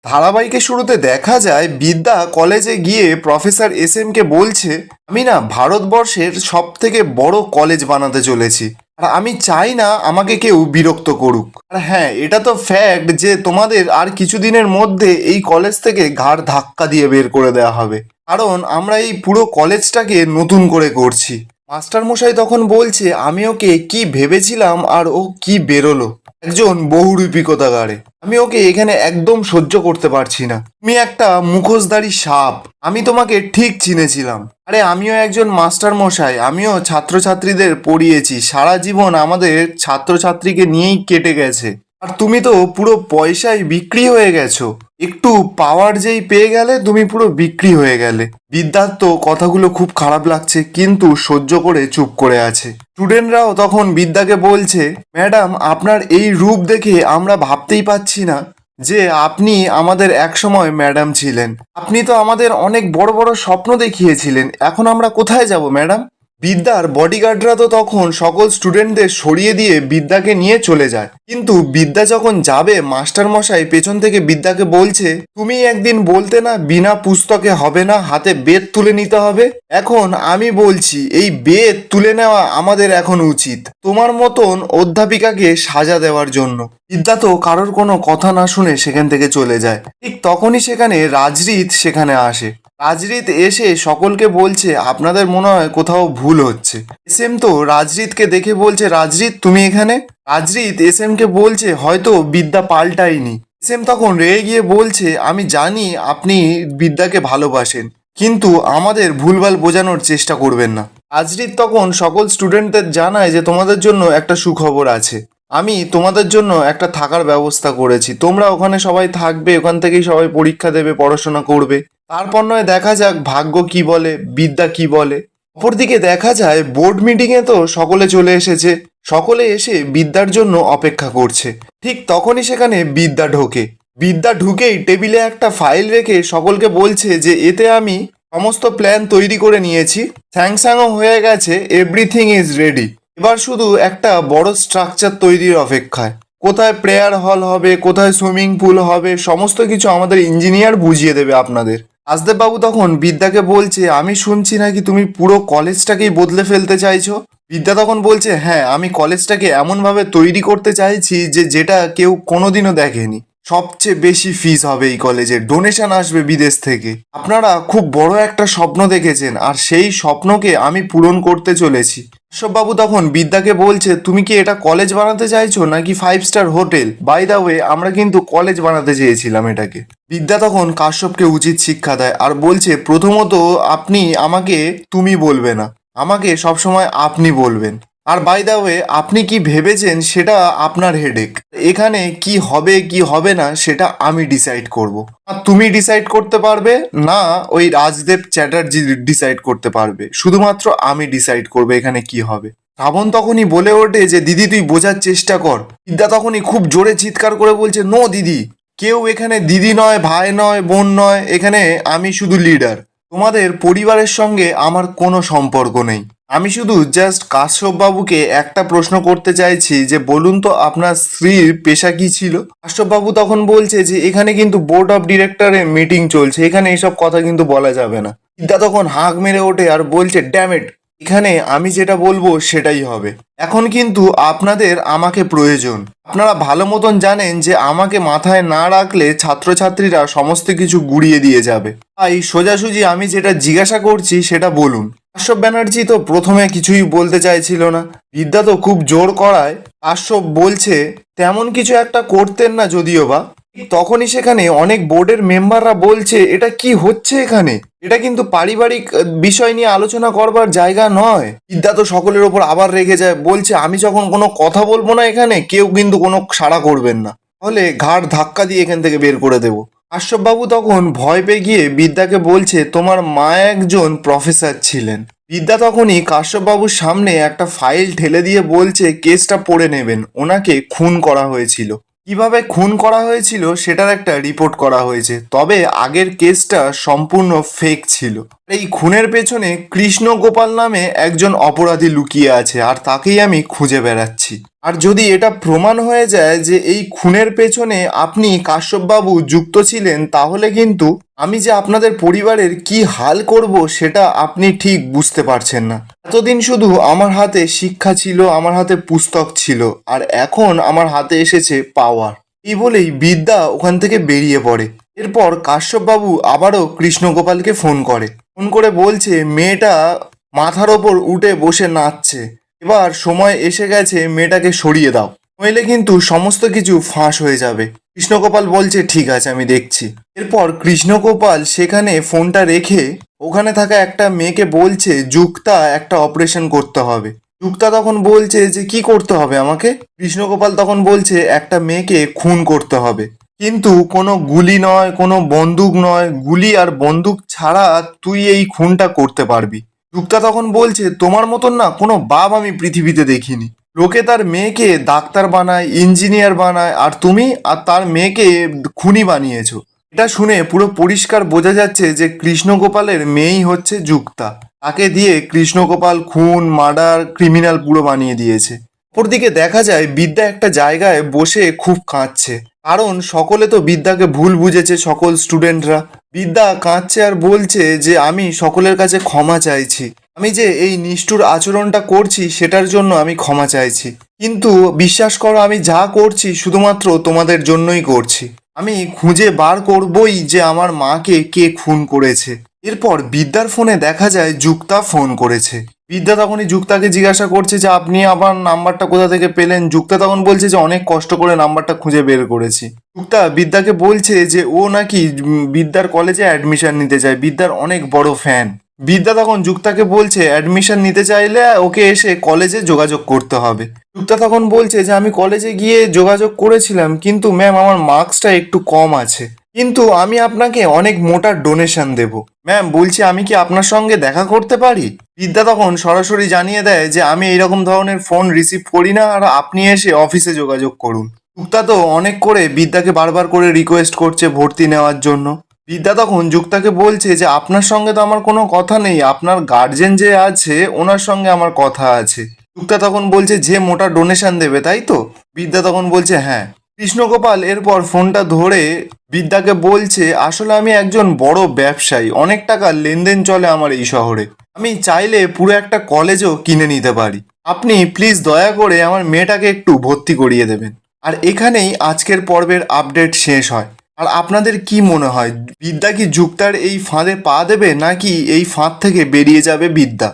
ধারাবাহিকের শুরুতে দেখা যায় বিদ্যা কলেজে গিয়ে প্রফেসর এস এম কে বলছে, আমি না ভারতবর্ষের সব থেকে বড় কলেজ বানাতে চলেছি, আর আমি চাই না আমাকে কেউ বিরক্ত করুক। আর হ্যাঁ, এটা তো ফ্যাক্ট যে তোমাদের আর কিছুদিনের মধ্যে এই কলেজ থেকে ঘাড় ধাক্কা দিয়ে বের করে দেওয়া হবে, কারণ আমরা এই পুরো কলেজটাকে নতুন করে করছি। মাস্টার মশাই তখন বলছে, আমি ওকে কি ভেবেছিলাম আর ও কি বেরোলো, একজন বহুরূপী কোতাগারে। আমি ওকে এখানে একদম সহ্য করতে পারছি না। তুমি একটা মুখোশধারী সাপ, আমি তোমাকে ঠিক চিনেছিলাম। আরে আমিও একজন মাস্টার মশাই, আমিও ছাত্রছাত্রীদের পড়িয়েছি, সারা জীবন আমাদের ছাত্রছাত্রীকে নিয়েই কেটে গেছে। আর তুমি তো পুরো পয়সায় বিক্রি হয়ে গেছো, একটু পাওয়ার যেই পেয়ে গেলে তুমি পুরো বিক্রি হয়ে গেলে। বিদ্যার তো কথাগুলো খুব খারাপ লাগছে, কিন্তু সহ্য করে চুপ করে আছে। স্টুডেন্টরাও তখন বিদ্যাকে বলছে, ম্যাডাম আপনার এই রূপ দেখে আমরা ভাবতেই পাচ্ছি না যে আপনি আমাদের একসময় ম্যাডাম ছিলেন। আপনি তো আমাদের অনেক বড় বড় স্বপ্ন দেখিয়েছিলেন, এখন আমরা কোথায় যাব ম্যাডাম? বিদ্যার বডিগার্ডরা তো তখন সকল স্টুডেন্টদের সরিয়ে দিয়ে বিদ্যাকে নিয়ে চলে যায়, কিন্তু বিদ্যা যখন যাবে মাস্টার মশাই পেছন থেকে বিদ্যাকে বলছে, তুমি একদিন বলতে না বিনা পুস্তকে হবে না, হাতে বেত তুলে নিতে হবে। এখন আমি বলছি এই বেত তুলে নেওয়া আমাদের এখন উচিত, তোমার মতন অধ্যাপিকাকে সাজা দেওয়ার জন্য। বিদ্যা তো কারোর কোনো কথা না শুনে সেখান থেকে চলে যায়। ঠিক তখনই সেখানে রাজরিত সেখানে আসে। রাজরিত এসে সকলকে বলছে, আপনাদের মনে হয় কোথাও ভুল হচ্ছে। এস এম তো রাজরিতকে দেখে বলছে, রাজরিত তুমি এখানে? রাজরিত এস এম কে বলছে, হয়তো বিদ্যা পাল্টায়নি। এস এম তখন রেগে গিয়ে বলছে, আমি জানি আপনি বিদ্যাকে ভালোবাসেন, কিন্তু আমাদের ভুলভাল বোঝানোর চেষ্টা করবেন না। রাজরিত তখন সকল স্টুডেন্টদের জানায় যে তোমাদের জন্য একটা সুখবর আছে, আমি তোমাদের জন্য একটা থাকার ব্যবস্থা করেছি, তোমরা ওখানে সবাই থাকবে, ওখান থেকেই সবাই পরীক্ষা দেবে, পড়াশোনা করবে, তারপর নয় দেখা যাক ভাগ্য কি বলে, বিদ্যা কি বলে। অপরদিকে দেখা যায় বোর্ড মিটিংয়ে তো সকলে চলে এসেছে, সকলে এসে বিদ্যার জন্য অপেক্ষা করছে। ঠিক তখনই সেখানে বিদ্যা ঢোকে। বিদ্যা ঢুকেই টেবিলে একটা ফাইল রেখে সকলকে বলছে যে এতে আমি সমস্ত প্ল্যান তৈরি করে নিয়েছি, স্যাংস্যাংও হয়ে গেছে, এভরিথিং ইজ রেডি। এবার শুধু একটা বড় স্ট্রাকচার তৈরির অপেক্ষায়। কোথায় প্রেয়ার হল হবে, কোথায় সুইমিং পুল হবে, সমস্ত কিছু আমাদের ইঞ্জিনিয়ার বুঝিয়ে দেবে আপনাদের। রাজদেব বাবু তখন বিদ্যাকে বলছে, আমি শুনছি নাকি তুমি পুরো কলেজটাকেই বদলে ফেলতে চাইছো। বিদ্যা তখন বলছে, হ্যাঁ আমি কলেজটাকে এমনভাবে তৈরি করতে চাইছি যে যেটা কেউ কোনোদিনও দেখেনি। সবচেয়ে বেশি ফিস হবে এই কলেজে, ডোনেশন আসবে বিদেশ থেকে। আপনারা খুব বড় একটা স্বপ্ন দেখেছেন, আর সেই স্বপ্নকে আমি পূরণ করতে চলেছি। বাবু তখন বিদ্যাকে বলছে, তুমি কি এটা কলেজ বানাতে চাইছো নাকি 5 star hotel? By the way আমরা কিন্তু কলেজ বানাতে চেয়েছিলাম এটাকে। বিদ্যা তখন কাশ্যপকে উচিত শিক্ষা দেয় আর বলছে, প্রথমত আপনি আমাকে তুমি বলবে না, আমাকে সবসময় আপনি বলবেন। আর বাই দা ওয়ে আপনি কি ভেবেছেন সেটা আপনার হেডেক, এখানে কি হবে কি হবে না সেটা আমি ডিসাইড করব। আর তুমি ডিসাইড করতে পারবে না, ওই রাজদেব চ্যাটার্জি ডিসাইড করতে পারবে, শুধুমাত্র আমি ডিসাইড করবো এখানে কি হবে। শ্রাবণ তখনই বলে ওঠে যে দিদি তুই বোঝার চেষ্টা কর। বিদ্যা তখনই খুব জোরে চিৎকার করে বলছে, নো দিদি, কেউ এখানে দিদি নয়, ভাই নয়, বোন নয়, এখানে আমি শুধু লিডার। তোমাদের পরিবারের সঙ্গে আমার কোনো সম্পর্ক নেই। আমি শুধু জাস্ট কাশ্যপ বাবুকে একটা প্রশ্ন করতে চাইছি যে বলুন তো আপনার স্ত্রীর পেশা কি ছিল। কাশ্যপ বাবু তখন বলছে যে এখানে কিন্তু বোর্ড অফ ডিরেক্টরের মিটিং চলছে, এখানে এসব কথা কিন্তু বলা যাবে না। বিদ্যা তখন হাঁক মেরে ওঠে আর বলছে, ড্যামেট, এখানে আমি যেটা বলবো সেটাই হবে। এখন কিন্তু আপনাদের আমাকে প্রয়োজন। আপনারা ভালো মতন জানেন যে আমাকে মাথায় না রাখলে ছাত্রছাত্রীরা সমস্ত কিছু গুড়িয়ে দিয়ে যাবে। তাই সোজাসুজি আমি যেটা জিজ্ঞাসা করছি সেটা বলুন। কাশ্যপ ব্যানার্জি তো প্রথমে কিছুই বলতে চাইছিল না। বিদ্যা তো খুব জোর করায় কাশ্যপ বলছে, তেমন কিছু একটা করতেন না যদিও বা। ঠিক তখনই সেখানে অনেক বোর্ডের মেম্বাররা বলছে, এটা কি হচ্ছে এখানে, এটা কিন্তু পারিবারিক বিষয় নিয়ে আলোচনা করবার জায়গা নয়। বিদ্যা তো সকলের ওপর আবার রেগে যায়, বলছে আমি যখন কোনো কথা বলবো না এখানে কেউ কিন্তু কোনো সাড়া করবেন না, তাহলে ঘাড় ধাক্কা দিয়ে এখান থেকে বের করে দেবো। কাশ্যপ বাবু তখন ভয় পেয়ে গিয়ে বিদ্যাকে বলছে, তোমার মা একজন প্রফেসর ছিলেন। বিদ্যা তখনই কাশ্যপ বাবুর সামনে একটা ফাইল ঠেলে দিয়ে বলছে, কেসটা পড়ে নেবেন, ওনাকে খুন করা হয়েছিল। কিভাবে খুন করা হয়েছিল সেটার একটা রিপোর্ট করা হয়েছে, তবে আগের কেসটা সম্পূর্ণ ফেক ছিল। এই খুনের পেছনে কৃষ্ণ গোপাল নামে একজন অপরাধী লুকিয়ে আছে, আর তাকেই আমি খুঁজে বেড়াচ্ছি। আর যদি এটা প্রমাণ হয়ে যায় যে এই খুনের পেছনে আপনি কাশ্যপবাবু যুক্ত ছিলেন, তাহলে কিন্তু আমি যে আপনাদের পরিবারের কি হাল করব সেটা আপনি ঠিক বুঝতে পারছেন না। এতদিন শুধু আমার হাতে শিক্ষা ছিল, আমার হাতে পুস্তক ছিল, আর এখন আমার হাতে এসেছে পাওয়ার। এই বলেই বিদ্যা ওখান থেকে বেরিয়ে পড়ে। এরপর কাশ্যপবাবু আবারও কৃষ্ণগোপালকে ফোন করে বলছে মেয়েটা মাথার ওপর উঠে বসে নাচছে, এবার সময় এসে গেছে মেয়েটাকে সরিয়ে দাও, নইলে কিন্তু সমস্ত কিছু ফাঁস হয়ে যাবে। কৃষ্ণগোপাল বলছে ঠিক আছে, আমি দেখছি। এরপর কৃষ্ণগোপাল সেখানে ফোনটা রেখে ওখানে থাকা একটা মেয়েকে বলছে যুক্তা একটা অপারেশন করতে হবে। যুক্তা তখন বলছে যে কি করতে হবে আমাকে? কৃষ্ণগোপাল তখন বলছে একটা মেয়েকে খুন করতে হবে, কিন্তু কোনো গুলি নয়, কোনো বন্দুক নয়, গুলি আর বন্দুক ছাড়া তুই এই খুনটা করতে পারবি। যুক্তা তখন বলছে তোমার মতন না কোনো বাপ আমি পৃথিবীতে দেখিনি। লোকে তার মেয়েকে ডাক্তার বানায়, ইঞ্জিনিয়ার বানায়, আর তুমি আর তার মেয়েকে খুনি বানিয়েছো। এটা শুনে পুরো পরিষ্কার বোঝা যাচ্ছে যে কৃষ্ণগোপালের মেয়েই হচ্ছে যুক্তা। তাকে দিয়ে কৃষ্ণগোপাল খুন, মার্ডার, ক্রিমিনাল পুরো বানিয়ে দিয়েছে। অপরদিকে দেখা যায় বিদ্যা একটা জায়গায় বসে খুব কাঁদছে, কারণ সকলে তো বিদ্যাকে ভুল বুঝেছে, সকল স্টুডেন্টরা। বিদ্যা কাঁদছে আর বলছে যে আমি সকলের কাছে ক্ষমা চাইছি, আমি যে এই নিষ্ঠুর আচরণটা করছি সেটার জন্য আমি ক্ষমা চাইছি, কিন্তু বিশ্বাস করো আমি যা করছি শুধুমাত্র তোমাদের জন্যই করছি। আমি খুঁজে বার করবই যে আমার মাকে কে খুন করেছে। এরপর বিদ্যার ফোনে দেখা যায় যুক্তা ফোন করেছে। বিদ্যা তখনই যুক্তাকে জিজ্ঞাসা করছে যে আপনি আমার নাম্বারটা কোথা থেকে পেলেন। যুক্তা তখন বলছে যে অনেক কষ্ট করে নাম্বারটা খুঁজে বের করেছি। যুক্তা বিদ্যাকে বলছে যে ও নাকি বিদ্যার কলেজে অ্যাডমিশন নিতে চায়, বিদ্যার অনেক বড় ফ্যান। বিদ্যা তখন যুক্তাকে বলছে অ্যাডমিশন নিতে চাইলে ওকে এসে কলেজে যোগাযোগ করতে হবে। যুক্তা তখন বলছে যে আমি কলেজে গিয়ে যোগাযোগ করেছিলাম, কিন্তু ম্যাম আমার মার্কসটা একটু কম আছে, কিন্তু আমি আপনাকে অনেক মোটা ডোনেশন দেব। ম্যাম বলছি আমি কি আপনার সঙ্গে দেখা করতে পারি? বিদ্যা তখন সরাসরি জানিয়ে দেয় যে আমি এইরকম ধরনের ফোন রিসিভ করি না, আর আপনি এসে অফিসে যোগাযোগ করুন। যুক্তা তো অনেক করে বিদ্যাকে বারবার করে রিকোয়েস্ট করছে ভর্তি নেওয়ার জন্য। বিদ্যা তখন যুক্তাকে বলছে যে আপনার সঙ্গে তো আমার কোনো কথা নেই, আপনার গার্জেন যে আছে ওনার সঙ্গে আমার কথা আছে। যুক্তা তখন বলছে যে মোটা ডোনেশন দেবে তাই তো? বিদ্যা তখন বলছে হ্যাঁ। কৃষ্ণগোপাল এরপর ফোনটা ধরে বিদ্যাকে বলছে আসলে আমি একজন বড় ব্যবসায়ী, অনেক টাকা লেনদেন চলে আমার এই শহরে, আমি চাইলে পুরো একটা কলেজও কিনে নিতে পারি, আপনি প্লিজ দয়া করে আমার মেয়েটাকে একটু ভর্তি করিয়ে দেবেন। আর এখানেই আজকের পর্বের আপডেট শেষ হয়। আর আপনাদের কি মনে হয় বিদ্যা কি যুক্তার এই ফাঁদে পা দেবে, নাকি এই ফাঁদ থেকে বেরিয়ে যাবে বিদ্যা?